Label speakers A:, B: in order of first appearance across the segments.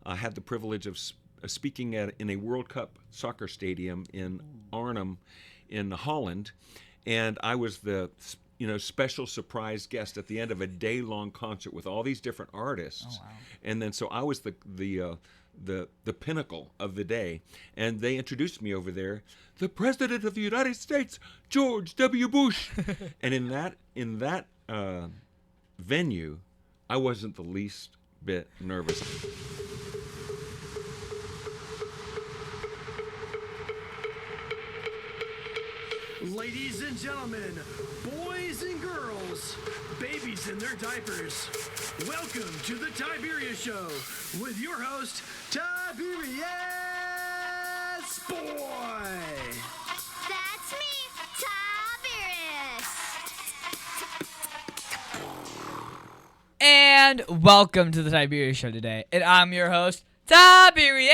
A: I had the privilege of speaking in a World Cup soccer stadium in Arnhem, in Holland, and I was the special surprise guest at the end of a day-long concert with all these different artists.
B: Oh, wow.
A: And then so I was the pinnacle of the day, and they introduced me over there, the President of the United States, George W. Bush. And in that venue, I wasn't the least bit nervous.
C: Ladies and gentlemen, boys and girls, babies in their diapers, welcome to the Tiberius Show with your host, Tiberius Boy.
D: That's me, Tiberius.
B: And welcome to the Tiberius Show today. And I'm your host, Tiberius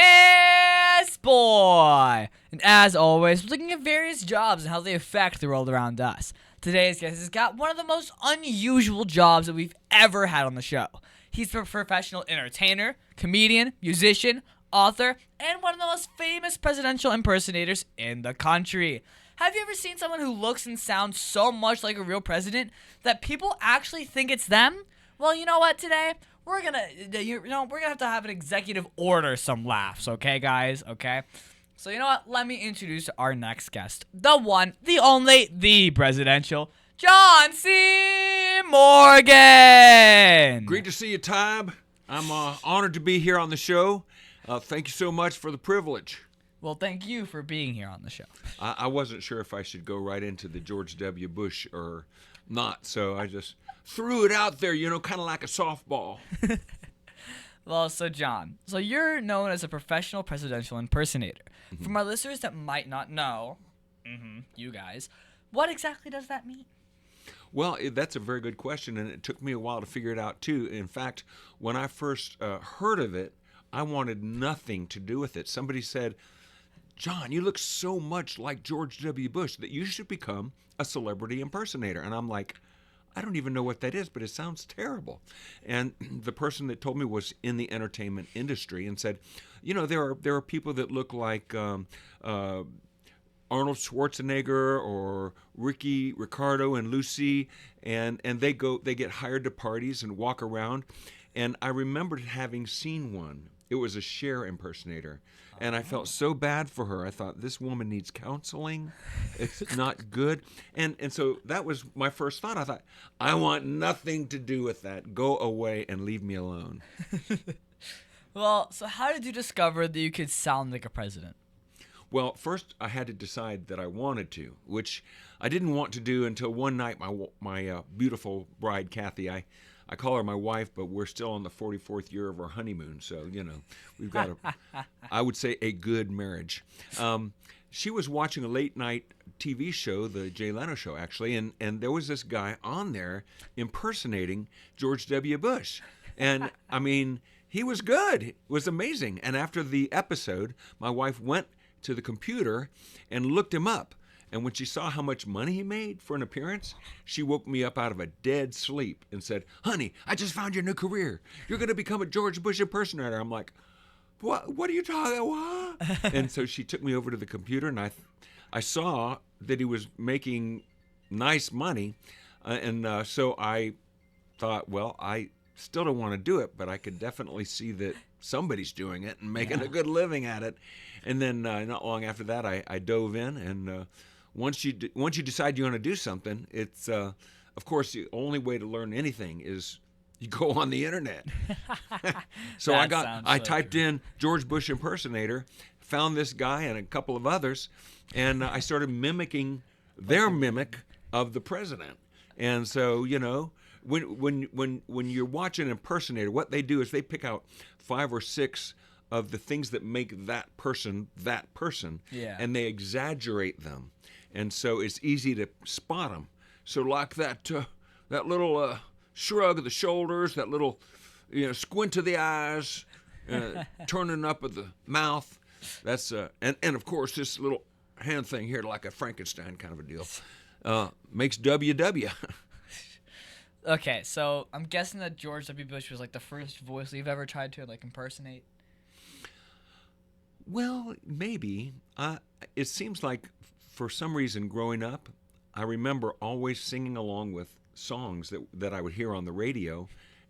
B: Boy. And as always, we're looking at various jobs and how they affect the world around us. Today's guest has got one of the most unusual jobs that we've ever had on the show. He's a professional entertainer, comedian, musician, author, and one of the most famous presidential impersonators in the country. Have you ever seen someone who looks and sounds so much like a real president that people actually think it's them? Well, you know what, today we're gonna have to have an executive order some laughs, okay, guys? Okay. So you know what? Let me introduce our next guest, the one, the only, the presidential John C. Morgan.
A: Great to see you, Tib. I'm honored to be here on the show. Thank you so much for the privilege.
B: Well, thank you for being here on the show.
A: I wasn't sure if I should go right into the George W. Bush or not, so I just threw it out there, kind of like a softball.
B: Well, so John, you're known as a professional presidential impersonator. Mm-hmm. For my listeners that might not know, you guys, what exactly does that mean?
A: Well, that's a very good question, and it took me a while to figure it out, too. In fact, when I first heard of it, I wanted nothing to do with it. Somebody said, John, you look so much like George W. Bush that you should become a celebrity impersonator. And I'm like, I don't even know what that is, but it sounds terrible. And the person that told me was in the entertainment industry and said, there are people that look like Arnold Schwarzenegger or Ricardo and Lucy, and they get hired to parties and walk around. And I remembered having seen one. It was a Cher impersonator. And I felt so bad for her. I thought, this woman needs counseling. It's not good. And so that was my first thought. I thought, I want nothing to do with that. Go away and leave me alone.
B: Well, so how did you discover that you could sound like a president?
A: Well, first I had to decide that I wanted to, which I didn't want to do until one night my beautiful bride, Kathy, I call her my wife, but we're still on the 44th year of our honeymoon. So, we've got, I would say, a good marriage. She was watching a late night TV show, the Jay Leno show, actually, and there was this guy on there impersonating George W. Bush. And, I mean, he was good. It was amazing. And after the episode, my wife went to the computer and looked him up. And when she saw how much money he made for an appearance, she woke me up out of a dead sleep and said, honey, I just found your new career. You're going to become a George Bush impersonator. I'm like, what are you talking about? And so she took me over to the computer, and I saw that he was making nice money. So I thought, well, I still don't want to do it, but I could definitely see that somebody's doing it and making a good living at it. And then not long after that, I dove in, and once you decide you want to do something, it's of course the only way to learn anything is you go on the internet. So I typed in George Bush impersonator, found this guy and a couple of others, and I started mimicking their mimic of the president. And so when you're watching an impersonator, what they do is they pick out 5 or 6 of the things that make that person, and they exaggerate them. And so it's easy to spot them. So like that little shrug of the shoulders, that little squint of the eyes, turning up of the mouth. That's and of course this little hand thing here, like a Frankenstein kind of a deal, makes WW.
B: Okay, so I'm guessing that George W. Bush was like the first voice you've ever tried to impersonate.
A: Well, maybe. It seems like for some reason growing up, I remember always singing along with songs that I would hear on the radio.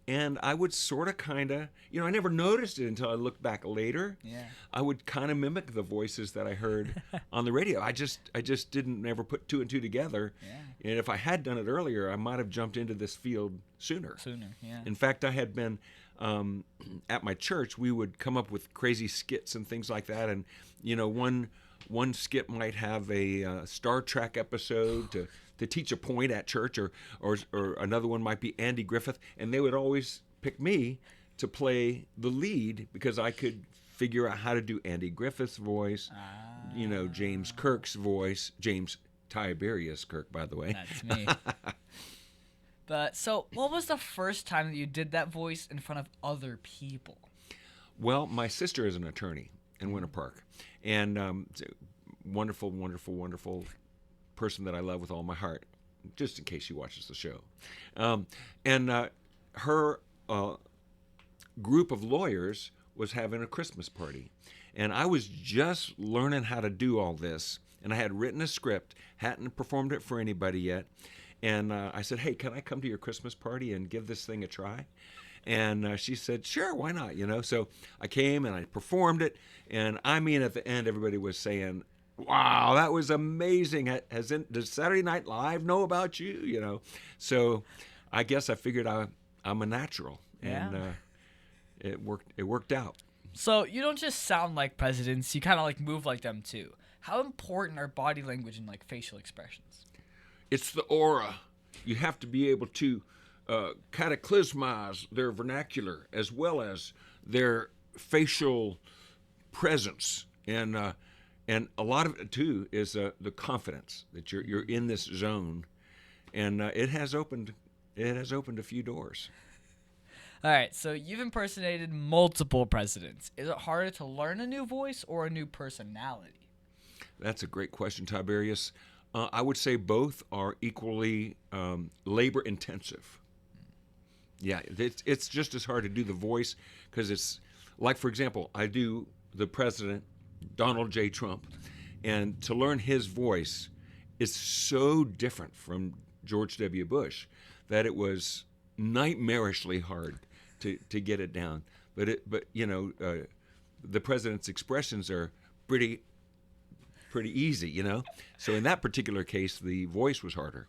A: And I would sort of kind of, I never noticed it until I looked back later.
B: Yeah.
A: I would kind of mimic the voices that I heard on the radio. I just didn't ever put two and two together.
B: Yeah.
A: And if I had done it earlier, I might have jumped into this field sooner.
B: Yeah.
A: In fact, I had been at my church. We would come up with crazy skits and things like that. And one skit might have a Star Trek episode to teach a point at church, or another one might be Andy Griffith, and they would always pick me to play the lead because I could figure out how to do Andy Griffith's voice, James Kirk's voice, James Tiberius Kirk, by the way.
B: That's me. But so, what was the first time that you did that voice in front of other people?
A: Well, my sister is an attorney in Winter Park, and it's a wonderful, wonderful, wonderful person that I love with all my heart, just in case she watches the show. And her group of lawyers was having a Christmas party. And I was just learning how to do all this. And I had written a script, hadn't performed it for anybody yet. And I said, hey, can I come to your Christmas party and give this thing a try? And she said, sure, why not? So I came and I performed it. And I mean, at the end, everybody was saying, wow, that was amazing. Does Saturday Night Live know about you? So I guess I figured I'm a natural, and it worked out.
B: So you don't just sound like presidents; you kind of like move like them too. How important are body language and like facial expressions?
A: It's the aura. You have to be able to cataclysmize their vernacular as well as their facial presence, and a lot of it too is the confidence that you're in this zone, and it has opened a few doors.
B: All right, so you've impersonated multiple presidents. Is it harder to learn a new voice or a new personality?
A: That's a great question, Tiberius. I would say both are equally labor intensive. Yeah, it's just as hard to do the voice because it's like, for example, I do the president, Donald J. Trump, and to learn his voice is so different from George W. Bush that it was nightmarishly hard to get it down. But the president's expressions are pretty easy, So in that particular case, the voice was harder.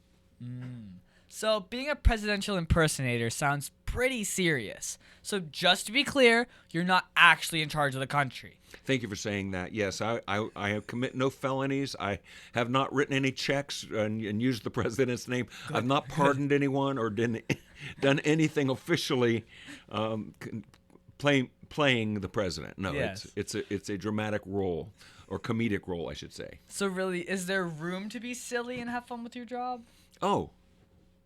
B: So being a presidential impersonator sounds pretty serious. So just to be clear, you're not actually in charge of the country.
A: Thank you for saying that. Yes, I have commit no felonies. I have not written any checks and used the president's name. Good. I've not pardoned anyone or done anything officially playing the president. No,
B: yes.
A: It's a dramatic role, or comedic role, I should say.
B: So really, is there room to be silly and have fun with your job?
A: Oh,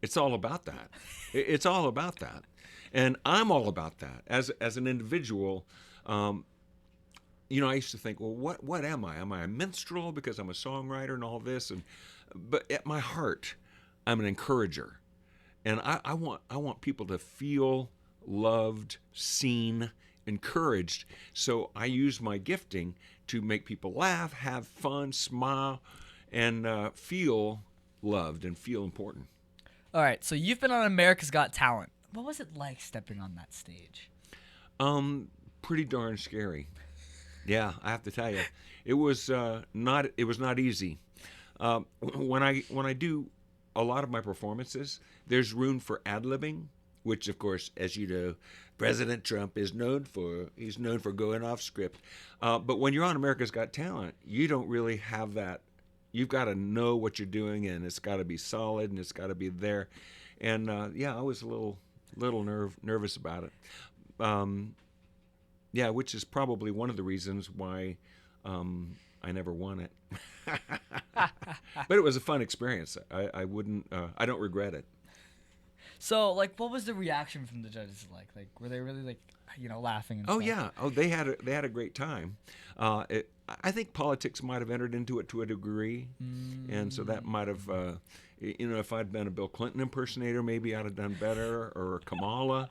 A: it's all about that. It's all about that. And I'm all about that. As an individual, I used to think, well, what am I? Am I a minstrel because I'm a songwriter and all this? But at my heart, I'm an encourager. And I want people to feel loved, seen, encouraged. So I use my gifting to make people laugh, have fun, smile, and feel loved and feel important.
B: All right, so you've been on America's Got Talent. What was it like stepping on that stage?
A: Pretty darn scary. Yeah, I have to tell you, it was not easy. When I do a lot of my performances, there's room for ad-libbing, which of course, as you know, President Trump is known for. He's known for going off script. But when you're on America's Got Talent, you don't really have that. You've got to know what you're doing, and it's got to be solid, and it's got to be there. And I was a little nervous about it. Which is probably one of the reasons why I never won it. But it was a fun experience. I don't regret it.
B: So, what was the reaction from the judges like? Were they really laughing and stuff?
A: Yeah. Oh, they had a great time. I think politics might have entered into it to a degree, and so that might have, if I'd been a Bill Clinton impersonator, maybe I'd have done better, or Kamala,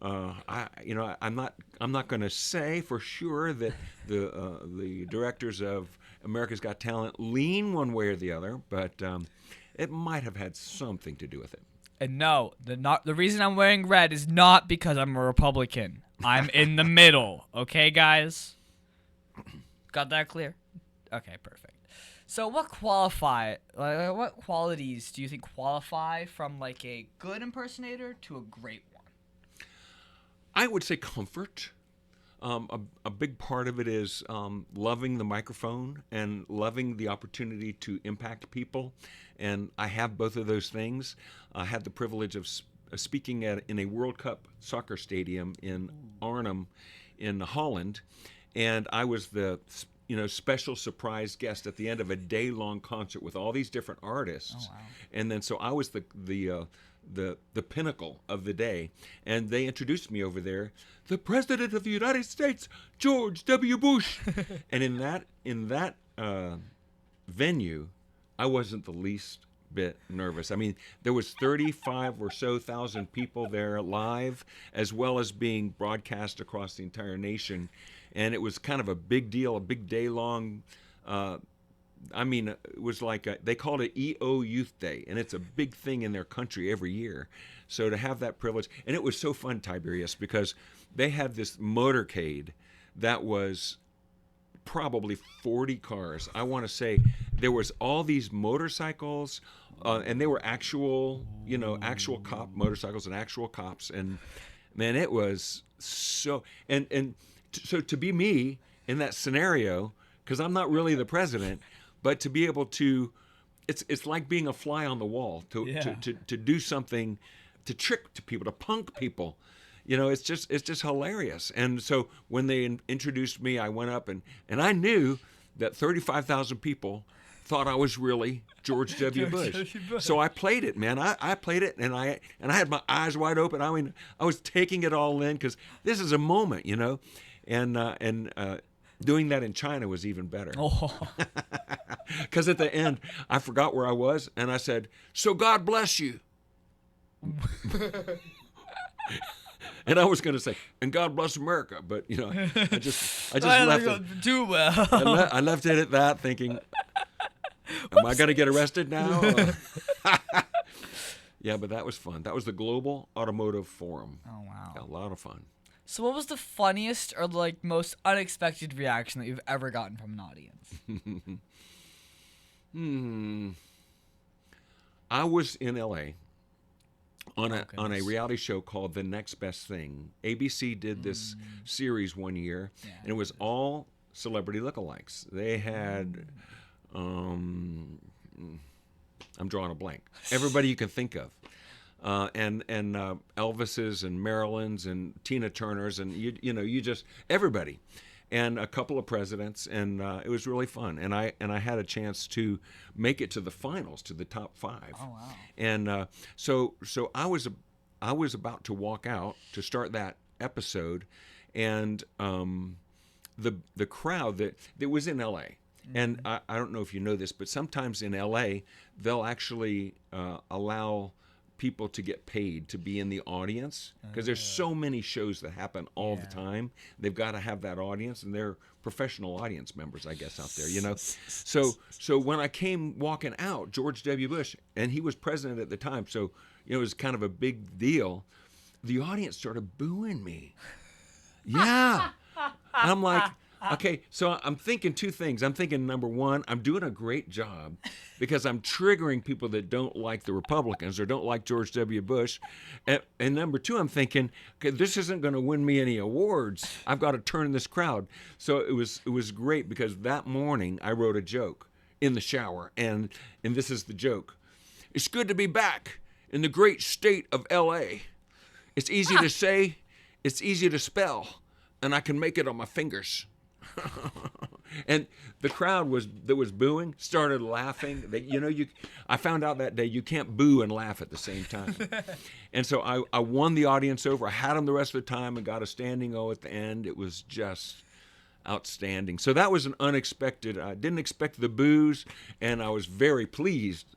A: I'm not going to say for sure that the directors of America's Got Talent lean one way or the other, but it might have had something to do with it.
B: And no, the reason I'm wearing red is not because I'm a Republican. I'm in the middle. Okay, guys? Got that clear? Okay, perfect. So what qualities do you think qualify from like a good impersonator to a great one?
A: I would say comfort. A big part of it is loving the microphone and loving the opportunity to impact people. And I have both of those things. I had the privilege of speaking in a World Cup soccer stadium in Arnhem in Holland. And I was the special surprise guest at the end of a day-long concert with all these different artists.
B: Oh, wow.
A: And then so I was the pinnacle of the day, and they introduced me over there, the President of the United States, George W. Bush. And in that venue, I wasn't the least bit nervous. I mean, there was 35 or so thousand people there live, as well as being broadcast across the entire nation. And it was kind of a big deal, a big day-long. It was like they called it EO Youth Day, and it's a big thing in their country every year. So to have that privilege, and it was so fun, Tiberius, because they had this motorcade that was probably 40 cars. I want to say there was all these motorcycles, and they were actual cop motorcycles and actual cops, and man, it was so so to be me in that scenario, because I'm not really the president, but to be able to, it's like being a fly on the wall to do something, to trick to people, to punk people. It's just hilarious. And so when they introduced me, I went up and I knew that 35,000 people thought I was really George W. Bush. So I played it, man. I played it, and I had my eyes wide open. I mean, I was taking it all in because this is a moment, and doing that in China was even better. Because at the end, I forgot where I was, and I said, "So God bless you." And I was going to say, "And God bless America," but I just left it.
B: Too well.
A: I left it at that, thinking, "Am I going to get arrested now?" Yeah, but that was fun. That was the Global Automotive Forum.
B: Oh wow,
A: A lot of fun.
B: So what was the funniest or like most unexpected reaction that you've ever gotten from an audience?
A: I was in LA on a reality show called The Next Best Thing. ABC did this series one year, and it was all celebrity lookalikes. They had I'm drawing a blank. Everybody you can think of. And Elvis's and Marilyn's and Tina Turner's and you just everybody, and a couple of presidents, and it was really fun. And I had a chance to make it to the finals, to the top 5.
B: Oh wow!
A: And so I was about to walk out to start that episode, and the crowd that was in L.A. And I don't know if you know this, but sometimes in L.A. they'll actually allow people to get paid to be in the audience, because there's so many shows that happen all the time. They've got to have that audience, and they're professional audience members, I guess, out there, So when I came walking out, George W. Bush, and he was president at the time, so it was kind of a big deal. The audience started booing me. Yeah. I'm like, okay, so I'm thinking two things. I'm thinking, number one, I'm doing a great job because I'm triggering people that don't like the Republicans or don't like George W. Bush. And number two, I'm thinking, okay, this isn't going to win me any awards. I've got to turn this crowd. So it was great, because that morning I wrote a joke in the shower, and this is the joke. It's good to be back in the great state of L.A. It's easy to say, it's easy to spell, and I can make it on my fingers. And the crowd that was booing started laughing. I found out that day you can't boo and laugh at the same time. And so I won the audience over. I had them the rest of the time and got a standing O at the end. It was just outstanding. So that was an unexpected. I didn't expect the boos, and I was very pleased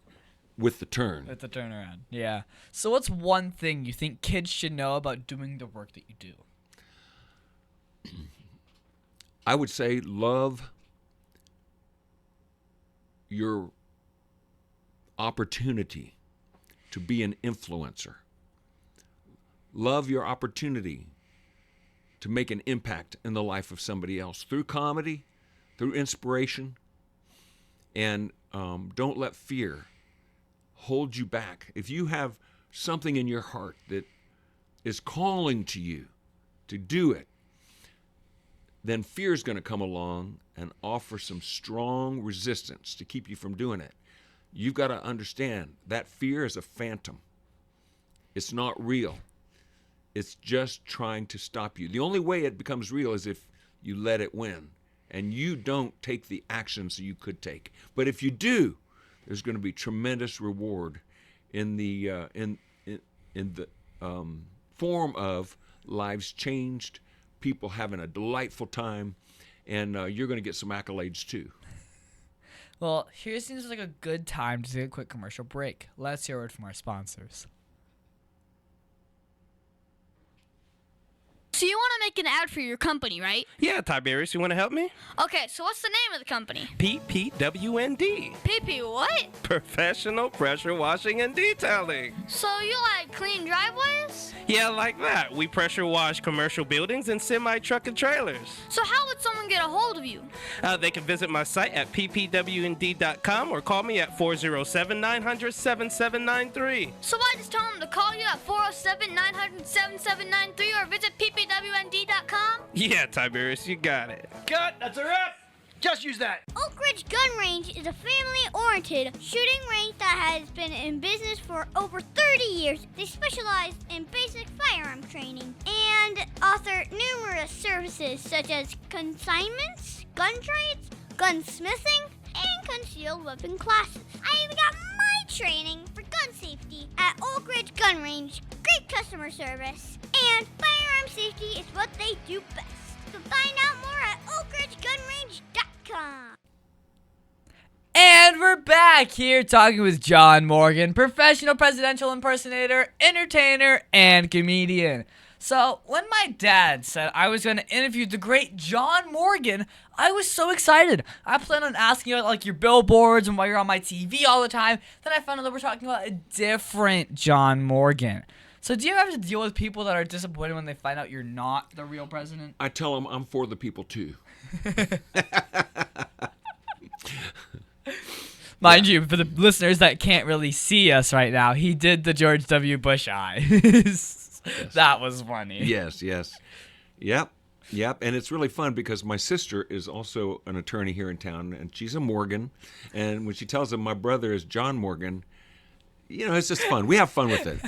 A: with the turn.
B: With the turnaround. Yeah. So what's one thing you think kids should know about doing the work that you do?
A: I would say love your opportunity to be an influencer. Love your opportunity to make an impact in the life of somebody else through comedy, through inspiration, and don't let fear hold you back. If you have something in your heart that is calling to you to do it, then fear is going to come along and offer some strong resistance to keep you from doing it. You've got to understand that fear is a phantom. It's not real. It's just trying to stop you. The only way it becomes real is if you let it win and you don't take the actions you could take. But if you do, there's going to be tremendous reward in the form of lives changed, people having a delightful time, and you're going to get some accolades too.
B: Well, here seems like a good time to take a quick commercial break. Let's hear a word from our sponsors.
D: So you want to make an ad for your company, right?
E: Yeah, Tiberius, you want to help me?
D: Okay, so what's the name of the company?
E: PPWND.
D: PP what?
E: Professional Pressure Washing and Detailing.
D: So you like clean driveways?
E: Yeah, like that. We pressure wash commercial buildings and semi-truck and trailers.
D: So how would someone get a hold of you?
E: They can visit my site at ppwnd.com or call me at 407-900-7793.
D: So I just tell them to call you at 407-900-7793 or visit ppwnd.com?
E: Yeah, Tiberius, you got it.
C: Cut, that's a wrap. Just use that.
D: Oak Ridge Gun Range is a family-oriented shooting range that has been in business for over 30 years. They specialize in basic firearm training and offer numerous services such as consignments, gun trades, gunsmithing, and concealed weapon classes. I even got my training for gun safety at Oak Ridge Gun Range. Great customer service, and firearm safety is what they do best. So find out more at oakridgegunrange.com.
B: And we're back here talking with John Morgan, professional presidential impersonator, entertainer, and comedian. So, when my dad said I was going to interview the great John Morgan, I was so excited. I planned on asking you about like your billboards and why you're on my TV all the time. Then I found out that we're talking about a different John Morgan. So do you ever have to deal with people that are disappointed when they find out you're not the real president?
A: I tell them I'm for the people too.
B: Mind you, for the listeners that can't really see us right now, he did the George W. Bush eyes. Yes. That was funny.
A: Yes. Yep. And it's really fun because my sister is also an attorney here in town, and she's a Morgan. And when she tells them my brother is John Morgan, you know, it's just fun. We have fun with it.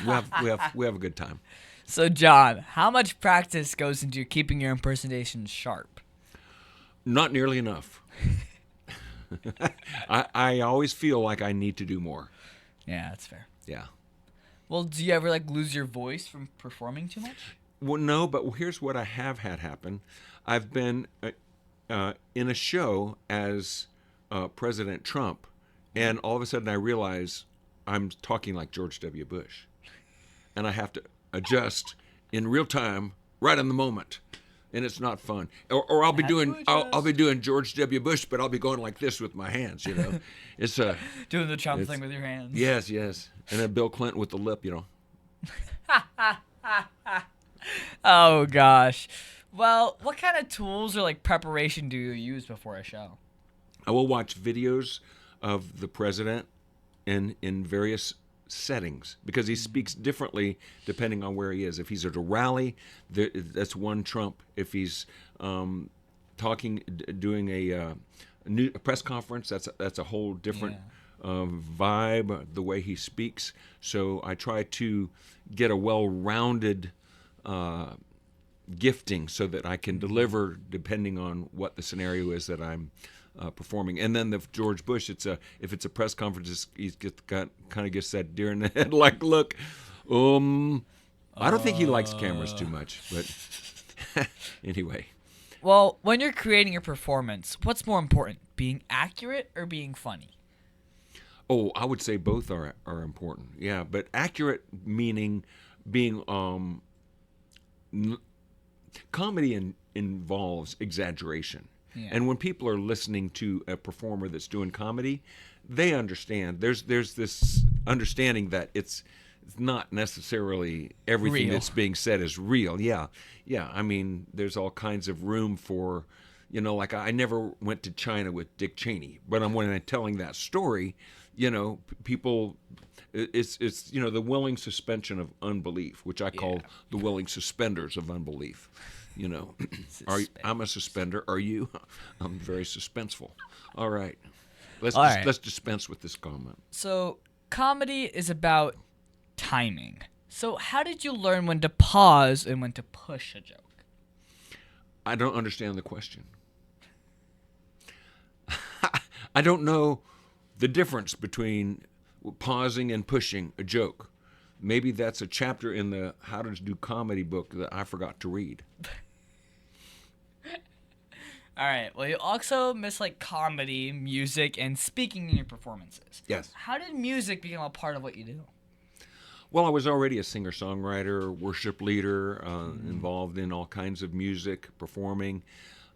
A: We have a good time.
B: So, John, how much practice goes into keeping your impersonation sharp?
A: Not nearly enough. I always feel like I need to do more.
B: Yeah, that's fair.
A: Yeah.
B: Well, do you ever like lose your voice from performing too much?
A: Well, no, but here's what I have had happen. I've been in a show as President Trump, and all of a sudden I realize I'm talking like George W. Bush, and I have to adjust in real time, right in the moment, and it's not fun. Or I'll be doing George W. Bush, but I'll be going like this with my hands. You know, it's
B: doing the Trump thing with your hands.
A: Yes, and then Bill Clinton with the lip. You know.
B: Oh gosh. Well, what kind of tools or like preparation do you use before a show?
A: I will watch videos of the president in various settings because he speaks differently depending on where he is. If he's at a rally, that's one Trump. If he's doing a press conference, that's a whole different vibe, the way he speaks. So I try to get a well-rounded gifting so that I can deliver depending on what the scenario is that I'm performing. And then the George Bush, if it's a press conference, he's kind of gets that deer in the head like look. I don't think he likes cameras too much, but anyway.
B: Well, when you're creating your performance, what's more important, being accurate or being funny?
A: Oh, I would say both are important. Yeah, but accurate meaning being comedy involves exaggeration.
B: Yeah.
A: And when people are listening to a performer that's doing comedy, they understand. There's this understanding that it's not necessarily everything
B: Real.
A: that's being said is real. Yeah. Yeah. I mean, there's all kinds of room for, like I never went to China with Dick Cheney, but when I'm telling that story, people, it's the willing suspension of unbelief, which I call the willing suspenders of unbelief. I'm a suspender. Are you? I'm very suspenseful. All right. Let's dispense with this comment.
B: So comedy is about timing. So how did you learn when to pause and when to push a joke?
A: I don't understand the question. I don't know the difference between pausing and pushing a joke. Maybe that's a chapter in the How to Do Comedy book that I forgot to read.
B: All right. Well, you also miss comedy, music, and speaking in your performances.
A: Yes.
B: How did music become a part of what you do?
A: Well, I was already a singer-songwriter, worship leader, involved in all kinds of music, performing.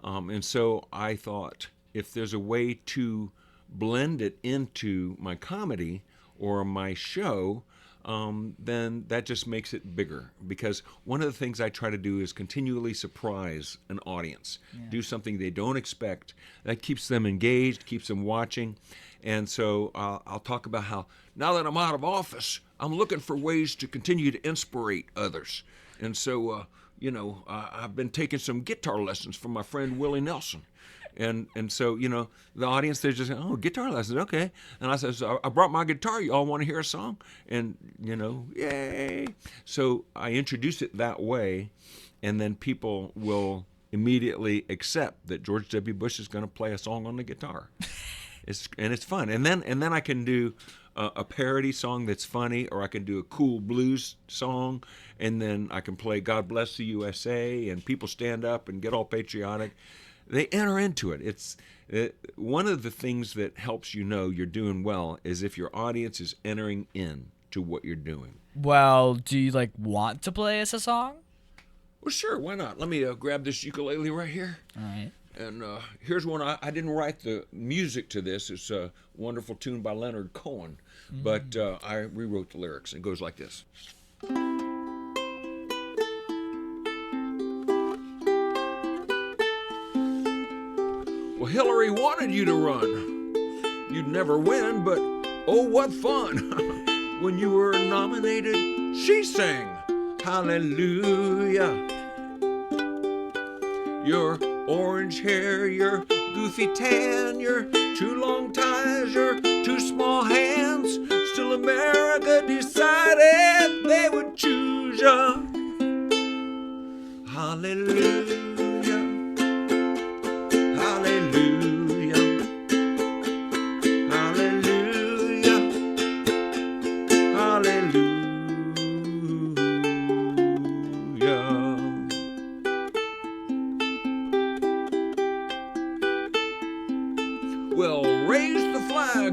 A: And so I thought if there's a way to blend it into my comedy or my show, then that just makes it bigger. Because one of the things I try to do is continually surprise an audience, do something they don't expect. That keeps them engaged, keeps them watching. And so I'll talk about how now that I'm out of office, I'm looking for ways to continue to inspire others. And so, I've been taking some guitar lessons from my friend Willie Nelson. And so, the audience, they're just, oh, guitar lessons, okay. And I said, so I brought my guitar. You all want to hear a song? And, yay. So I introduce it that way, and then people will immediately accept that George W. Bush is going to play a song on the guitar. It's fun. And then I can do a parody song that's funny, or I can do a cool blues song, and then I can play God Bless the USA, and people stand up and get all patriotic. They enter into it. It's one of the things that helps you're doing well is if your audience is entering in to what you're doing.
B: Well, do you want to play us a song?
A: Well, sure. Why not? Let me grab this ukulele right here.
B: All right.
A: And here's one. I didn't write the music to this. It's a wonderful tune by Leonard Cohen, but I rewrote the lyrics. It goes like this. Well, Hillary wanted you to run. You'd never win, but oh, what fun. When you were nominated, she sang hallelujah. Your orange hair, your goofy tan, your too long ties, your too small hands. Still America decided they would choose you. Hallelujah.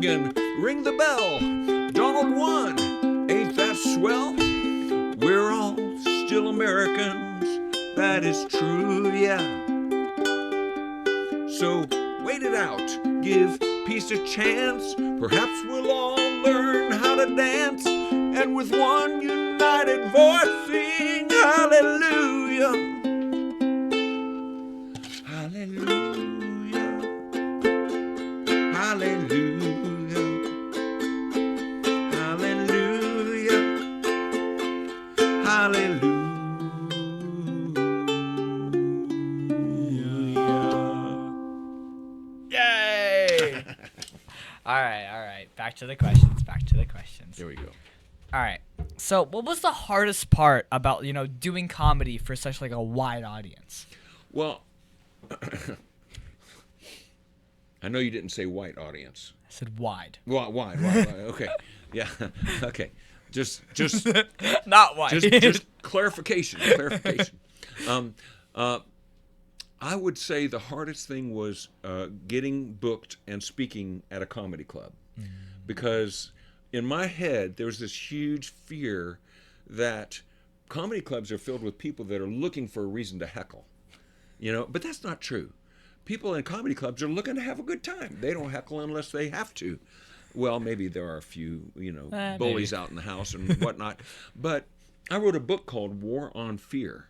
A: And ring the bell. Donald won. Ain't that swell? We're all still Americans. That is true, yeah. So wait it out. Give peace a chance. Perhaps we'll all learn how to dance. And with one united voice sing hallelujah. Hallelujah. Hallelujah.
B: Yay! All right. Back to the questions.
A: There we go.
B: All right. So, what was the hardest part about, doing comedy for such a wide audience?
A: Well, I know you didn't say white audience.
B: I said wide.
A: Wide. Okay. Yeah. Okay. Just
B: not white.
A: Just clarification. I would say the hardest thing was getting booked and speaking at a comedy club. because in my head there was this huge fear that comedy clubs are filled with people that are looking for a reason to heckle, but that's not true. People in comedy clubs are looking to have a good time. They don't heckle unless they have to. Well, maybe there are a few, bullies out in the house and whatnot. But I wrote a book called War on Fear.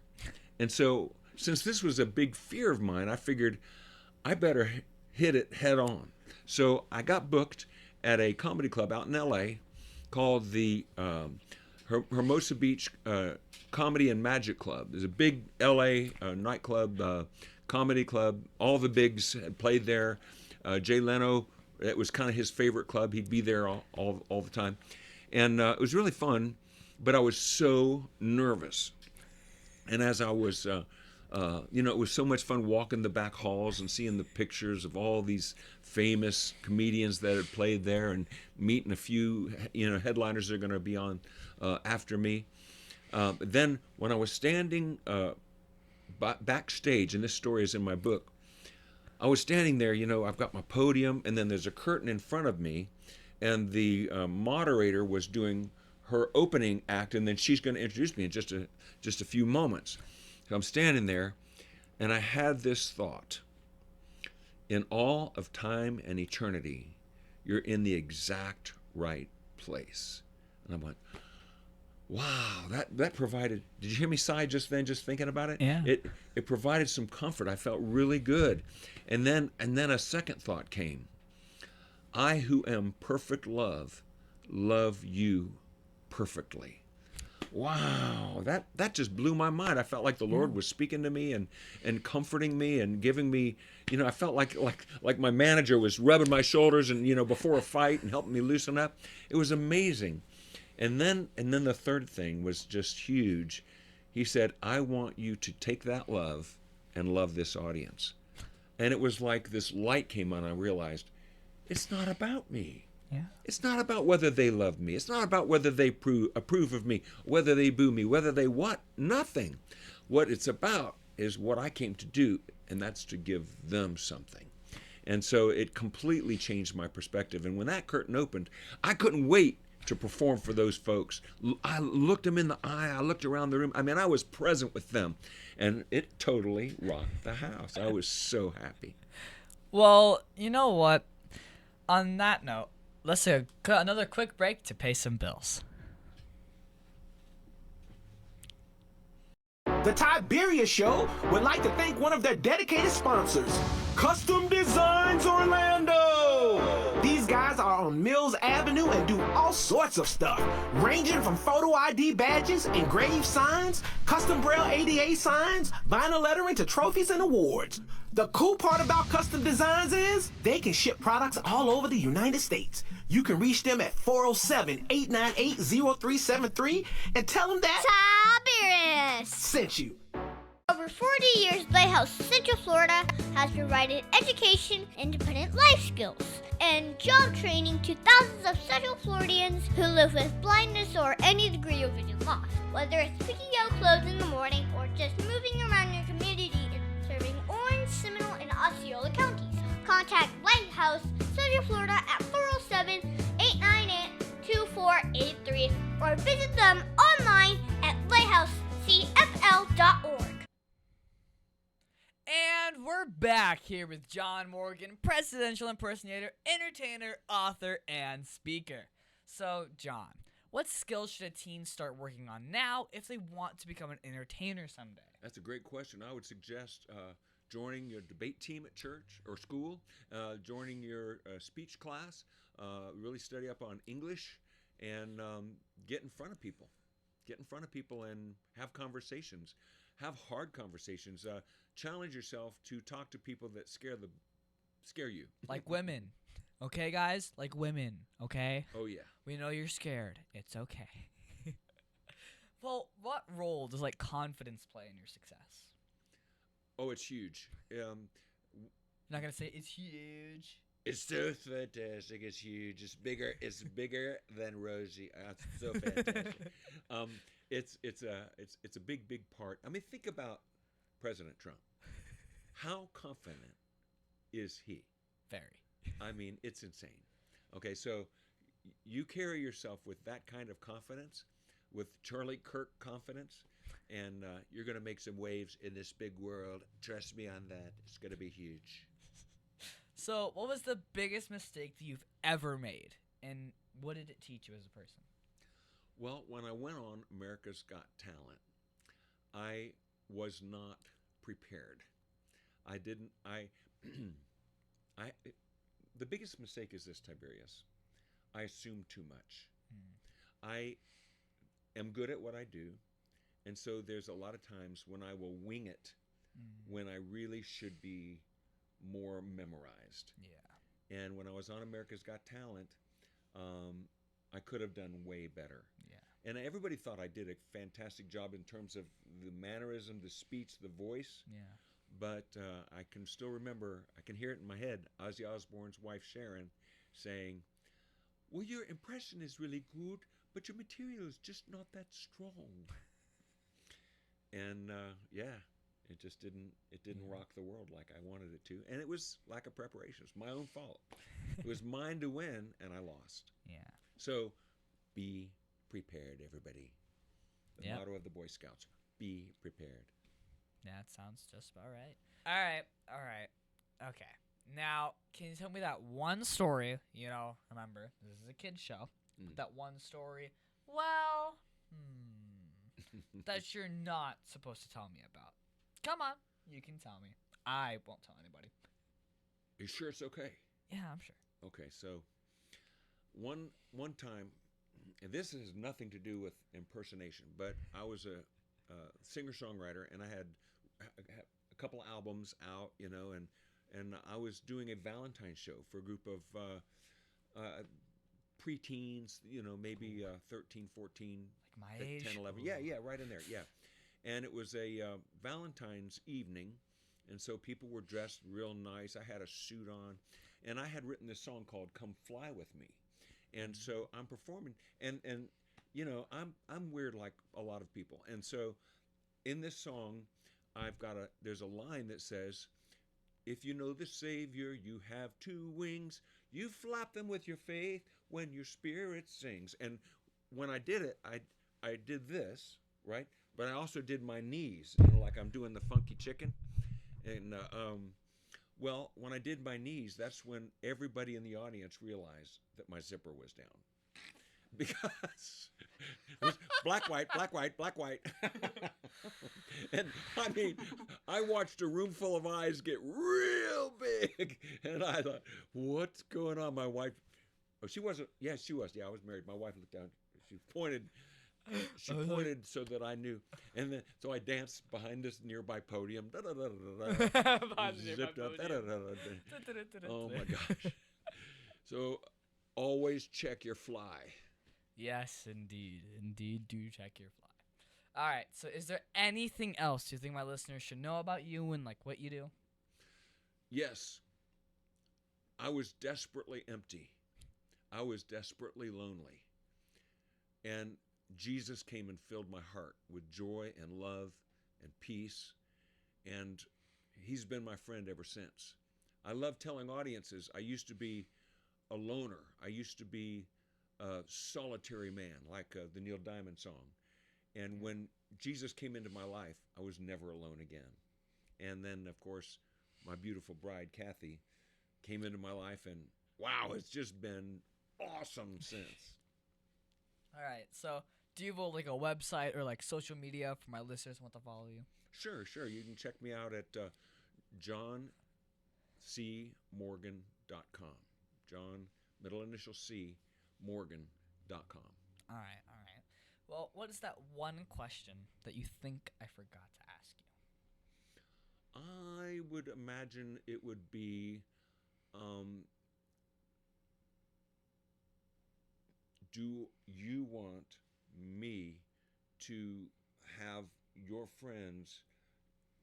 A: And so since this was a big fear of mine, I figured I better hit it head on. So I got booked at a comedy club out in L.A. called the Hermosa Beach Comedy and Magic Club. There's a big L.A. Nightclub, comedy club. All the bigs had played there. Jay Leno, it was kind of his favorite club. He'd be there all the time. And it was really fun, but I was so nervous. And as I was, it was so much fun walking the back halls and seeing the pictures of all these famous comedians that had played there and meeting a few, headliners that are going to be on after me. Then when I was standing backstage, and this story is in my book, I was standing there, I've got my podium, and then there's a curtain in front of me, and the moderator was doing her opening act, and then she's going to introduce me in just a few moments. So I'm standing there, and I had this thought: in all of time and eternity, you're in the exact right place. And I went, wow, that provided. Did you hear me sigh just then, just thinking about it?
B: Yeah.
A: It provided some comfort. I felt really good. And then a second thought came. I who am perfect love you perfectly. Wow, that just blew my mind. I felt like the Lord was speaking to me and comforting me and giving me, I felt like my manager was rubbing my shoulders and before a fight and helping me loosen up. It was amazing. And then the third thing was just huge. He said, I want you to take that love and love this audience. And it was like this light came on. I realized it's not about me.
B: Yeah.
A: It's not about whether they love me. It's not about whether they approve of me, whether they boo me, whether they what. Nothing. What it's about is what I came to do, and that's to give them something. And so it completely changed my perspective. And when that curtain opened, I couldn't wait to perform for those folks. I looked them in the eye. I looked around the room. I mean, I was present with them, and it totally rocked the house. I was so happy.
B: Well, you know what? On that note, let's take another quick break to pay some bills.
F: The Tiberius Show would like to thank one of their dedicated sponsors, Custom Designs Orlando. These guys are on Mills Avenue and do all sorts of stuff, ranging from photo ID badges, engraved signs, custom Braille ADA signs, vinyl lettering to trophies and awards. The cool part about Custom Designs is they can ship products all over the United States. You can reach them at 407-898-0373 and tell them that
D: Tiberius
F: sent you.
D: Over 40 years, Lighthouse Central Florida has provided education, independent life skills, and job training to thousands of Central Floridians who live with blindness or any degree of vision loss. Whether it's picking out clothes in the morning or just moving around your community and serving Orange, Seminole, and Osceola counties, contact Lighthouse Central Florida at 407-898-2483 or visit them online at lighthousecfl.org.
B: And we're back here with John Morgan, presidential impersonator, entertainer, author, and speaker. So, John, what skills should a teen start working on now if they want to become an entertainer someday?
A: That's a great question. I would suggest joining your debate team at church or school, joining your speech class, really study up on English, and get in front of people. Get in front of people and have conversations. Have hard conversations. Challenge yourself to talk to people that scare you.
B: Like women. Okay, guys? Like women, okay?
A: Oh, yeah.
B: We know you're scared. It's okay. Well, what role does, confidence play in your success?
A: Oh, it's huge.
B: You're not going to say it's huge.
A: It's so fantastic. It's huge. It's bigger. It's bigger than Rosie. It's so fantastic. It's a big part. I mean, think about President Trump. How confident is he?
B: Very.
A: I mean, it's insane. Okay, so you carry yourself with that kind of confidence, with Charlie Kirk confidence, and you're going to make some waves in this big world. Trust me on that. It's going to be huge.
B: So, what was the biggest mistake that you've ever made, and what did it teach you as a person?
A: Well, when I went on America's Got Talent, I was not prepared. I didn't. The biggest mistake is this, Tiberius. I assume too much. I am good at what I do, and so there's a lot of times when I will wing it when I really should be more memorized.
B: Yeah.
A: And when I was on America's Got Talent, I could have done way better.
B: Yeah.
A: And everybody thought I did a fantastic job in terms of the mannerism, the speech, the voice.
B: Yeah.
A: But I can still remember, I can hear it in my head, Ozzy Osbourne's wife Sharon saying, well, your impression is really good, but your material is just not that strong. And it just didn't rock the world like I wanted it to. And it was lack of preparation. It's my own fault. It was mine to win, and I lost.
B: Yeah.
A: So be prepared, everybody. The
B: Yep.
A: motto of the Boy Scouts, be prepared.
B: That sounds just about right. All right. Okay. Now, can you tell me that one story, remember, this is a kid's show, but that one story, that you're not supposed to tell me about? Come on, you can tell me. I won't tell anybody.
A: You sure it's okay?
B: Yeah, I'm sure.
A: Okay, so one time, and this has nothing to do with impersonation, but I was a singer-songwriter, and I had a couple albums out, and I was doing a Valentine's show for a group of preteens, maybe 13, 14,
B: Like my age?
A: 10, 11.
B: Ooh.
A: Yeah, right in there, yeah. And it was a Valentine's evening, and so people were dressed real nice. I had a suit on, and I had written this song called "Come Fly With Me," and so I'm performing, and I'm weird like a lot of people, and so in this song, there's a line that says, "If you know the Savior, you have two wings. You flap them with your faith when your spirit sings." And when I did it, I did this, right? But I also did my knees, like I'm doing the funky chicken. And well, when I did my knees, that's when everybody in the audience realized that my zipper was down. Because it was black, white, black, white, black, white. And I mean, I watched a room full of eyes get real big. And I thought, what's going on? My wife, she wasn't, yeah, she was. Yeah, I was married. My wife looked down. She pointed so that I knew. And then, so I danced behind this nearby podium. Zipped up. Oh my gosh. So always check your fly.
B: Yes, indeed. Indeed, do check your fly. All right, so is there anything else you think my listeners should know about you and, what you do?
A: Yes. I was desperately empty. I was desperately lonely. And Jesus came and filled my heart with joy and love and peace. And he's been my friend ever since. I love telling audiences I used to be a loner. I used to be a solitary man, like the Neil Diamond song. And when Jesus came into my life, I was never alone again. And then, of course, my beautiful bride, Kathy, came into my life, and wow, it's just been awesome since.
B: All right, so do you have a website or social media for my listeners who want to follow you?
A: Sure. You can check me out at johncmorgan.com. John, middle initial C, Morgan.com.
B: All right. Well, what is that one question that you think I forgot to ask you?
A: I would imagine it would be, do you want me to have your friends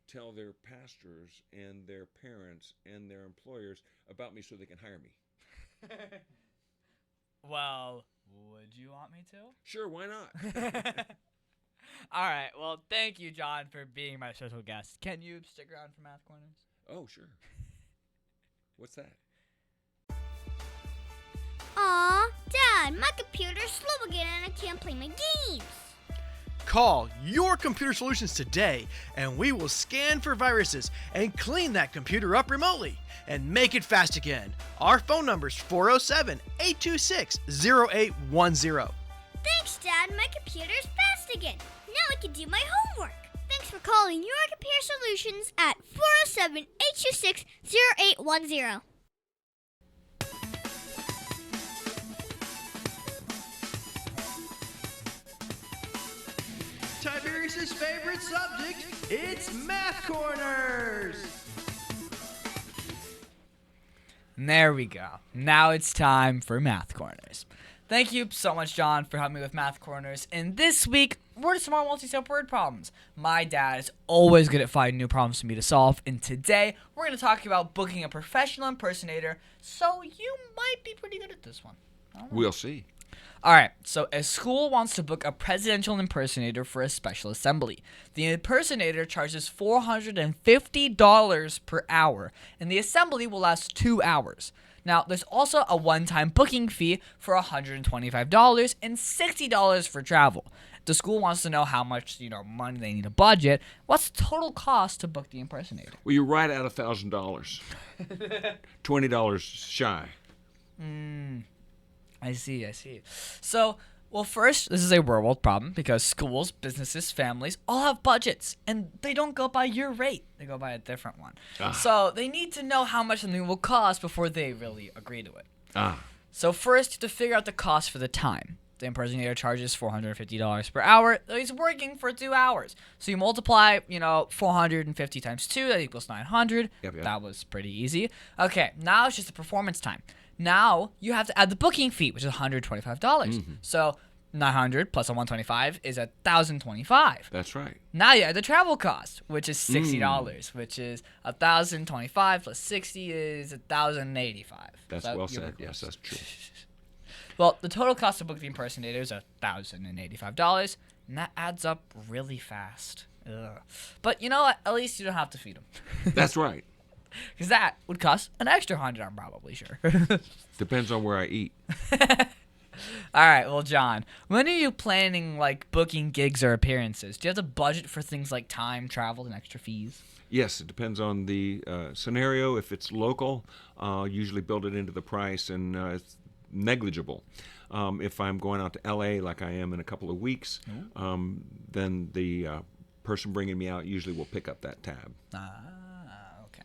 A: tell their pastors and their parents and their employers about me so they can hire me?
B: Well, would you want me to?
A: Sure, why not?
B: All right. Well, thank you, John, for being my special guest. Can you stick around for Math Corners?
A: Oh, sure. What's that?
D: Aw, Dad, my computer's slow again and I can't play my games.
C: Call Your Computer Solutions today, and we will scan for viruses and clean that computer up remotely and make it fast again. Our phone number is 407-826-0810.
D: Thanks, Dad. My computer's fast again. Now I can do my homework. Thanks for calling Your Computer Solutions at 407-826-0810.
C: Tiberius' favorite subject, it's Math Corners!
B: And there we go. Now it's time for Math Corners. Thank you so much, John, for helping me with Math Corners. And this week, word smart multi-step word problems. My dad is always good at finding new problems for me to solve. And today, we're going to talk about booking a professional impersonator. So you might be pretty good at this one.
A: We'll see.
B: All right, so a school wants to book a presidential impersonator for a special assembly. The impersonator charges $450 per hour, and the assembly will last 2 hours. Now, there's also a one-time booking fee for $125 and $60 for travel. The school wants to know how much, money they need to budget. What's the total cost to book the impersonator?
A: Well, you're right at $1,000. $20 shy.
B: I see. So, well, first, this is a real world problem because schools, businesses, families all have budgets, and they don't go by your rate. They go by a different one. So they need to know how much something will cost before they really agree to it. So first, you have to figure out the cost for the time. The impersonator charges $450 per hour. He's working for 2 hours. So you multiply, 450 times 2, that equals 900.
A: Yep.
B: That was pretty easy. Okay, now it's just the performance time. Now you have to add the booking fee, which is $125. So 900 plus a 125 is $1,025.
A: That's right.
B: Now you add the travel cost, which is $60, which is $1,025 plus 60 is $1,085.
A: That's well said. Yes, that's true.
B: Well, the total cost to book the impersonator is $1,085, and that adds up really fast. Ugh. But you know what? At least you don't have to feed them.
A: That's right.
B: Because that would cost an extra $100, I'm probably sure.
A: Depends on where I eat.
B: All right, well, John, when are you planning, booking gigs or appearances? Do you have to budget for things like time, travel, and extra fees?
A: Yes, it depends on the scenario. If it's local, usually build it into the price, and it's negligible. If I'm going out to L.A. like I am in a couple of weeks, then the person bringing me out usually will pick up that tab.
B: Okay.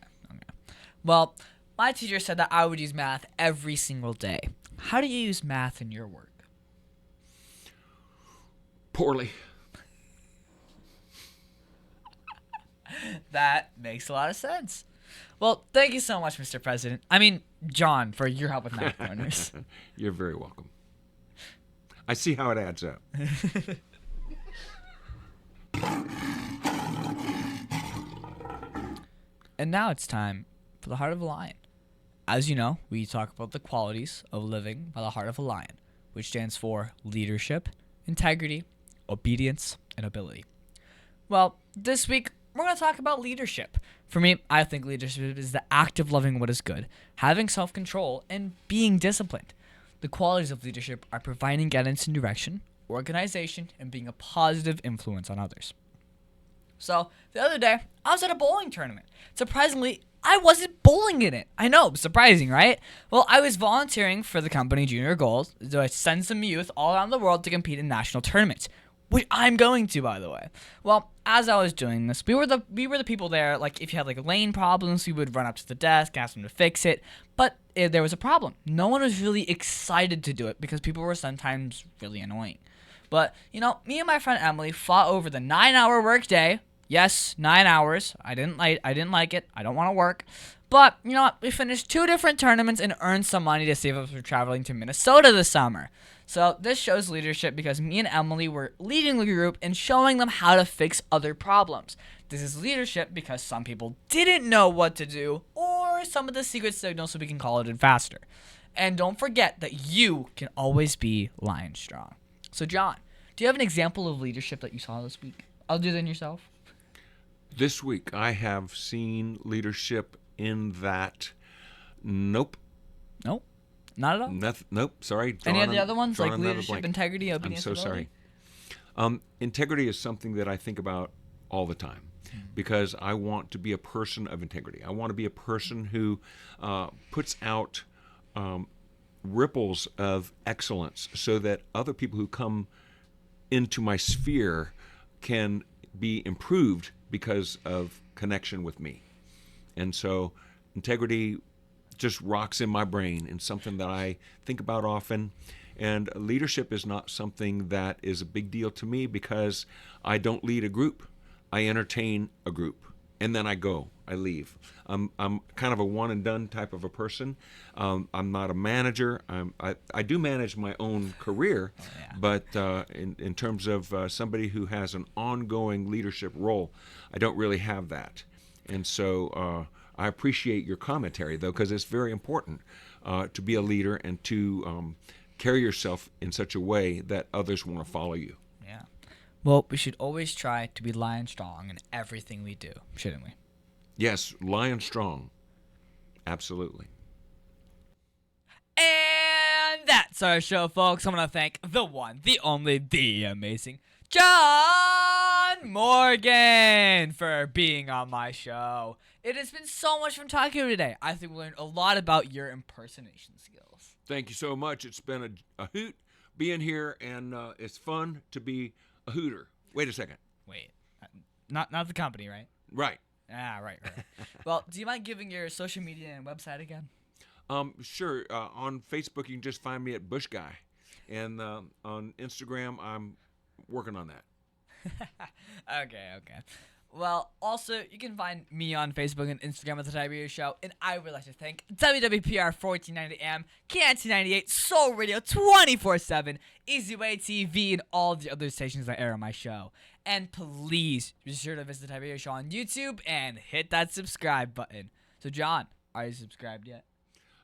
B: Well, my teacher said that I would use math every single day. How do you use math in your work?
A: Poorly.
B: That makes a lot of sense. Well, thank you so much, Mr. President. John, for your help with Math Corners.
A: You're very welcome. I see how it adds up.
B: And now it's time for the Heart of a Lion. As you know, we talk about the qualities of living by the heart of a lion, which stands for leadership, integrity, obedience, and ability. Well, this week, we're going to talk about leadership. For me, I think leadership is the act of loving what is good, having self-control, and being disciplined. The qualities of leadership are providing guidance and direction, organization, and being a positive influence on others. So, the other day, I was at a bowling tournament. Surprisingly, I wasn't bowling in it. I know, surprising, right? Well, I was volunteering for the company Junior Goals to send some youth all around the world to compete in national tournaments, which I'm going to, by the way. Well, as I was doing this, we were the people there. If you had lane problems, we would run up to the desk, ask them to fix it. But there was a problem. No one was really excited to do it because people were sometimes really annoying. But me and my friend Emily fought over the 9-hour workday. Yes, 9 hours. I didn't like it. I don't want to work. But you know what? We finished 2 different tournaments and earned some money to save up for traveling to Minnesota this summer. So this shows leadership because me and Emily were leading the group and showing them how to fix other problems. This is leadership because some people didn't know what to do or some of the secret signals so we can call it in faster. And don't forget that you can always be lion strong. So John, do you have an example of leadership that you saw this week other than yourself?
A: This week, I have seen leadership in that. Nope.
B: Not at all?
A: Nope, sorry.
B: Any of the other ones, like
A: another
B: leadership,
A: blank.
B: integrity,
A: I'm
B: obedience,
A: so
B: ability?
A: sorry. Integrity is something that I think about all the time because I want to be a person of integrity. I want to be a person who puts out ripples of excellence so that other people who come into my sphere can be improved because of connection with me. And so integrity just rocks in my brain and something that I think about often. And leadership is not something that is a big deal to me because I don't lead a group. I entertain a group and then I go, I leave. I'm kind of a one and done type of a person. I'm not a manager. I do manage my own career, but in terms of somebody who has an ongoing leadership role, I don't really have that. And so I appreciate your commentary, though, because it's very important to be a leader and to carry yourself in such a way that others want to follow you.
B: Yeah. Well, we should always try to be lion strong in everything we do, shouldn't we?
A: Yes, lion strong. Absolutely.
B: And that's our show, folks. I want to thank the one, the only, the amazing John Morgan for being on my show. It has been so much fun talking to you today. I think we learned a lot about your impersonation skills.
A: Thank you so much. It's been a hoot being here, and it's fun to be a hooter. Wait a second.
B: Wait, not the company, right?
A: Right.
B: Ah, right. Well, do you mind giving your social media and website again?
A: Sure. On Facebook, you can just find me at Bush Guy, and on Instagram, I'm working on that.
B: Okay. Well, also, you can find me on Facebook and Instagram at The Tiberius Show, and I would like to thank WWPR 1490AM, Canton 98, Soul Radio 24/7, Easy Way TV, and all the other stations that air on my show. And please be sure to visit The Tiberius Show on YouTube and hit that subscribe button. So, John, are you subscribed yet?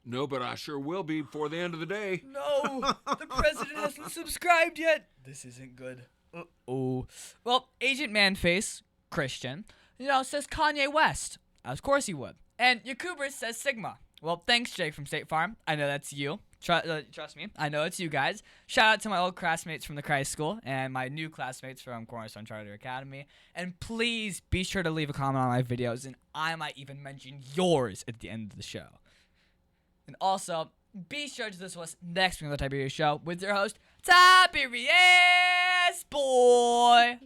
A: No, but I sure will be before the end of the day.
B: No, the president hasn't subscribed yet. This isn't good. Uh-oh. Well, Agent Manface, Christian, says Kanye West. Of course he would. And Yakubers says Sigma. Well, thanks, Jake from State Farm. I know that's you. Trust me, I know it's you guys. Shout out to my old classmates from the Christ School and my new classmates from Cornerstone Charter Academy. And please be sure to leave a comment on my videos, and I might even mention yours at the end of the show. And also, be sure to listen to us next week on The Tiberius Show with your host, Tiberius Boy.